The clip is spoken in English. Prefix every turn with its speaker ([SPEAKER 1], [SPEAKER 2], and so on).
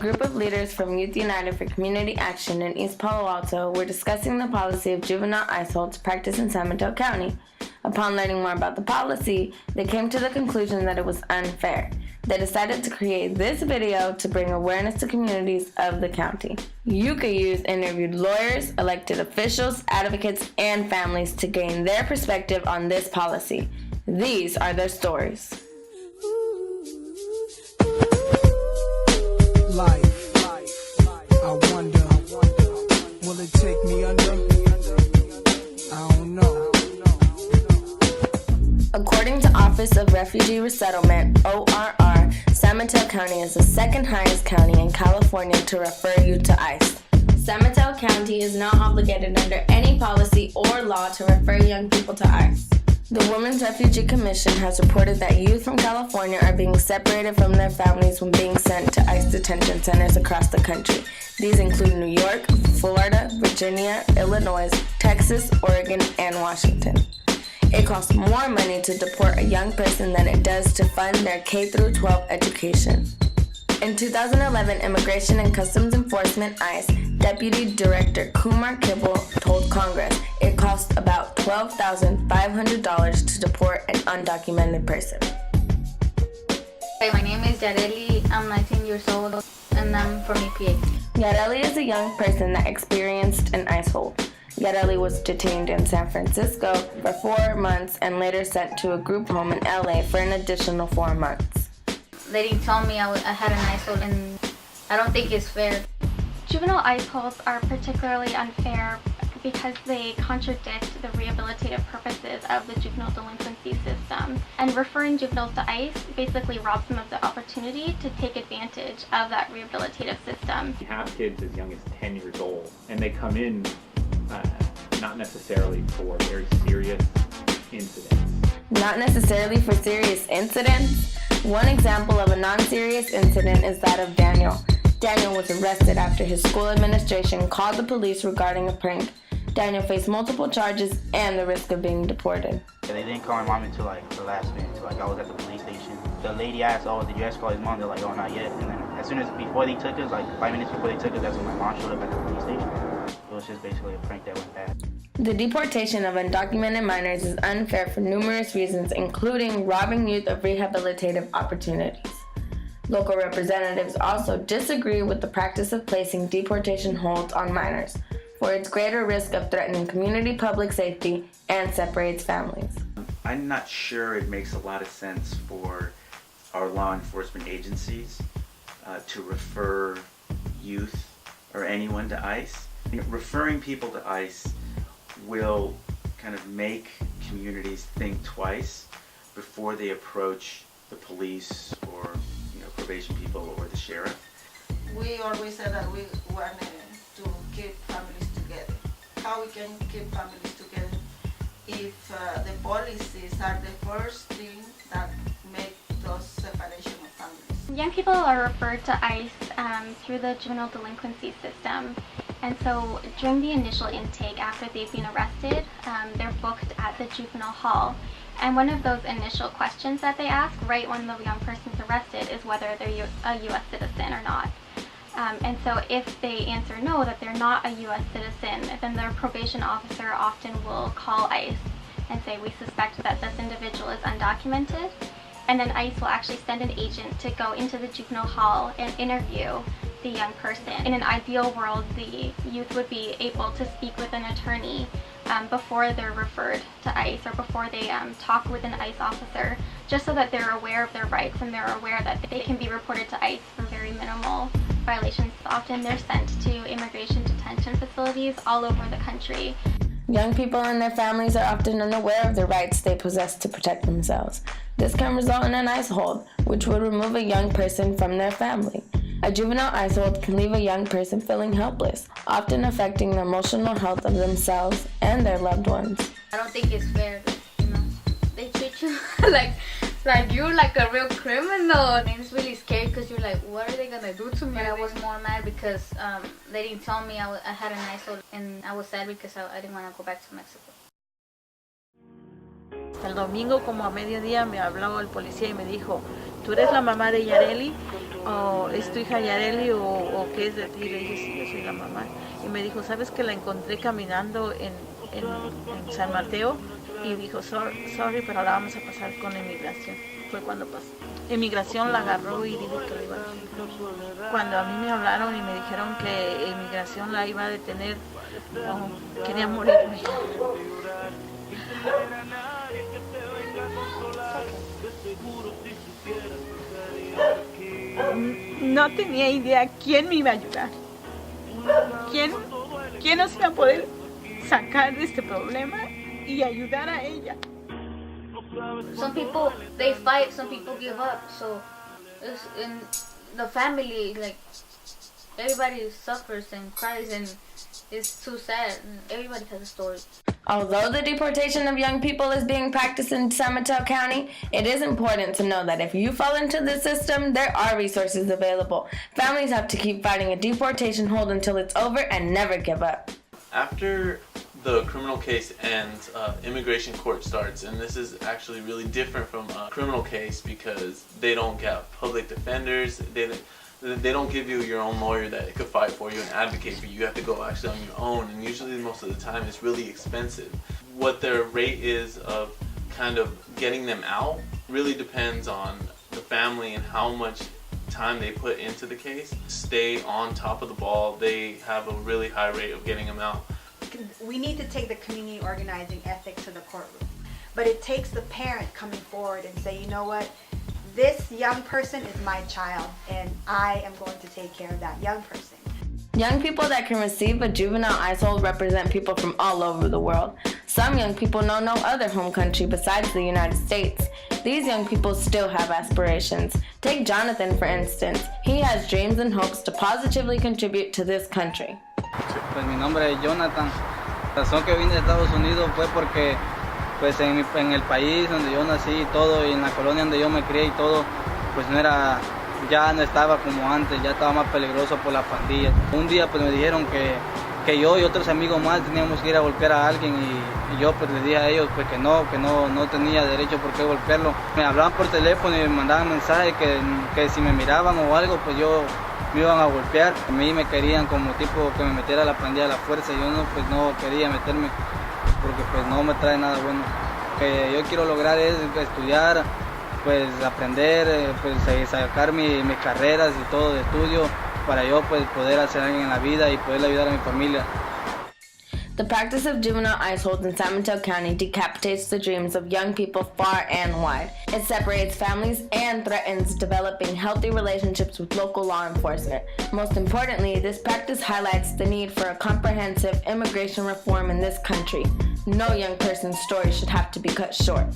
[SPEAKER 1] group of leaders from Youth United for Community Action in East Palo Alto were discussing the policy of juvenile ICE holds practiced in San Mateo County. Upon learning more about the policy, they came to the conclusion that it was unfair. They decided to create this video to bring awareness to communities of the county. YUCA Youth interviewed lawyers, elected officials, advocates, and families to gain their perspective on this policy. These are their stories.
[SPEAKER 2] Life, I wonder, will it take me under? I don't know.
[SPEAKER 1] According to Office of Refugee Resettlement, ORR, San Mateo County is the second highest county in California to refer youth to ICE. San Mateo County is not obligated under any policy or law to refer young people to ICE. The Women's Refugee Commission has reported that youth from California are being separated from their families when being sent to ICE detention centers across the country. These include New York, Florida, Virginia, Illinois, Texas, Oregon, and Washington. It costs more money to deport a young person than it does to fund their K-12 education. In 2011, Immigration and Customs Enforcement ICE Deputy Director Kumar Kibble told Congress it costs about $12,500 to deport an undocumented person.
[SPEAKER 3] Hey, my name is Yareli. I'm 19 years old and I'm from EPA.
[SPEAKER 1] Yareli is a young person that experienced an ICE hold. Yareli was detained in San Francisco for 4 months and later sent to a group home in LA for an additional 4 months.
[SPEAKER 3] They didn't tell me I had an ICE hold, and I don't think it's fair.
[SPEAKER 4] Juvenile ICE holds are particularly unfair because they contradict the rehabilitative purposes of the juvenile delinquency system. And referring juveniles to ICE basically robs them of the opportunity to take advantage of that rehabilitative system.
[SPEAKER 5] We have kids as young as 10 years old, and they come in not necessarily for very serious incidents.
[SPEAKER 1] Not necessarily for serious incidents? One example of a non-serious incident is that of Daniel. Daniel was arrested after his school administration called the police regarding a prank. Daniel faced multiple charges and the risk of being deported.
[SPEAKER 6] They didn't call my mom until the last minute, until I was at the police station. The lady asked, "Oh, did you ask for his mom?" They're like, "Oh, not yet." And then as soon as before they took us, 5 minutes before they took us, that's when my mom showed up at the police station. It was just basically a prank that went bad.
[SPEAKER 1] The deportation of undocumented minors is unfair for numerous reasons, including robbing youth of rehabilitative opportunities. Local representatives also disagree with the practice of placing deportation holds on minors for its greater risk of threatening community public safety and separates families.
[SPEAKER 7] I'm not sure it makes a lot of sense for our law enforcement agencies to refer youth or anyone to ICE. Referring people to ICE will kind of make communities think twice before they approach the police or probation people or the sheriff.
[SPEAKER 8] We always say that we want to keep families together. How we can keep families together if the policies are the first thing that make those separation of families.
[SPEAKER 4] Young people are referred to ICE through the juvenile delinquency system. And so during the initial intake after they've been arrested, they're booked at the juvenile hall. And one of those initial questions that they ask right when the young person's arrested is whether they're a U.S. citizen or not. And so if they answer no, that they're not a U.S. citizen, then their probation officer often will call ICE and say, "We suspect that this individual is undocumented." And then ICE will actually send an agent to go into the juvenile hall and interview the young person. In an ideal world, the youth would be able to speak with an attorney before they're referred to ICE or before they talk with an ICE officer, just so that they're aware of their rights and they're aware that they can be reported to ICE for very minimal violations. Often they're sent to immigration detention facilities all over the country.
[SPEAKER 1] Young people and their families are often unaware of the rights they possess to protect themselves. This can result in an ICE hold, which would remove a young person from their family. A juvenile ICE hold can leave a young person feeling helpless, often affecting the emotional health of themselves and their loved ones.
[SPEAKER 3] I don't think it's fair. They treat you like you're like a real criminal. And it's really scary because you're like, what are they gonna do to me? But I was more mad because they didn't tell me I had an ICE hold, and I was sad because I didn't want to go back to Mexico.
[SPEAKER 9] El domingo como a mediodía me habló el policía y me dijo, ¿tú eres la mamá de Yareli? ¿O es tu hija Yareli o qué es de ti? Y le dije, sí, yo soy la mamá. Y me dijo, ¿sabes que la encontré caminando en San Mateo? Y dijo, sorry, pero la vamos a pasar con inmigración. Fue cuando pasó. Inmigración la agarró y dijo que la iba a detener. Cuando a mí me hablaron y me dijeron que inmigración la iba a detener, quería morirme. No tenía idea quién me iba a ayudar. ¿Quién nos iba a poder sacar de este problema y ayudar a ella?
[SPEAKER 3] Some people they fight, some people give up. So it's in the family, like everybody suffers and cries, and it's too sad. Everybody has a story.
[SPEAKER 1] Although the deportation of young people is being practiced in San Mateo County, it is important to know that if you fall into the system, there are resources available. Families have to keep fighting a deportation hold until it's over and never give up.
[SPEAKER 10] After the criminal case ends, immigration court starts, and this is actually really different from a criminal case because they don't get public defenders. They don't give you your own lawyer that could fight for you and advocate for you. You have to go actually on your own, and usually most of the time it's really expensive. What their rate is of kind of getting them out really depends on the family and how much time they put into the case. Stay on top of the ball. They have a really high rate of getting them out.
[SPEAKER 11] We need to take the community organizing ethic to the courtroom. But it takes the parent coming forward and say, you know what? This young person is my child, and I am going to take care of that young person.
[SPEAKER 1] Young people that can receive a juvenile ICE hold represent people from all over the world. Some young people know no other home country besides the United States. These young people still have aspirations. Take Jonathan, for instance. He has dreams and hopes to positively contribute to this country.
[SPEAKER 12] Pues mi nombre es Jonathan. La razón que vine a Estados Unidos fue porque pues en el país donde yo nací y todo, y en la colonia donde yo me crié y todo, pues ya no estaba como antes, ya estaba más peligroso por la pandilla. Un día pues me dijeron que yo y otros amigos más teníamos que ir a golpear a alguien, y yo pues les dije a ellos pues que no tenía derecho por qué golpearlo. Me hablaban por teléfono y me mandaban mensajes que si me miraban o algo pues me iban a golpear. A mí me querían como tipo que me metiera a la pandilla a la fuerza. Yo no quería meterme porque pues no me trae nada bueno. Lo que yo quiero lograr es estudiar, pues aprender, pues sacar mis carreras y todo de estudio para yo pues poder hacer algo en la vida y poder ayudar a mi familia.
[SPEAKER 1] The practice of juvenile ICE holds in San Mateo County decapitates the dreams of young people far and wide. It separates families and threatens developing healthy relationships with local law enforcement. Most importantly, this practice highlights the need for a comprehensive immigration reform in this country. No young person's story should have to be cut short.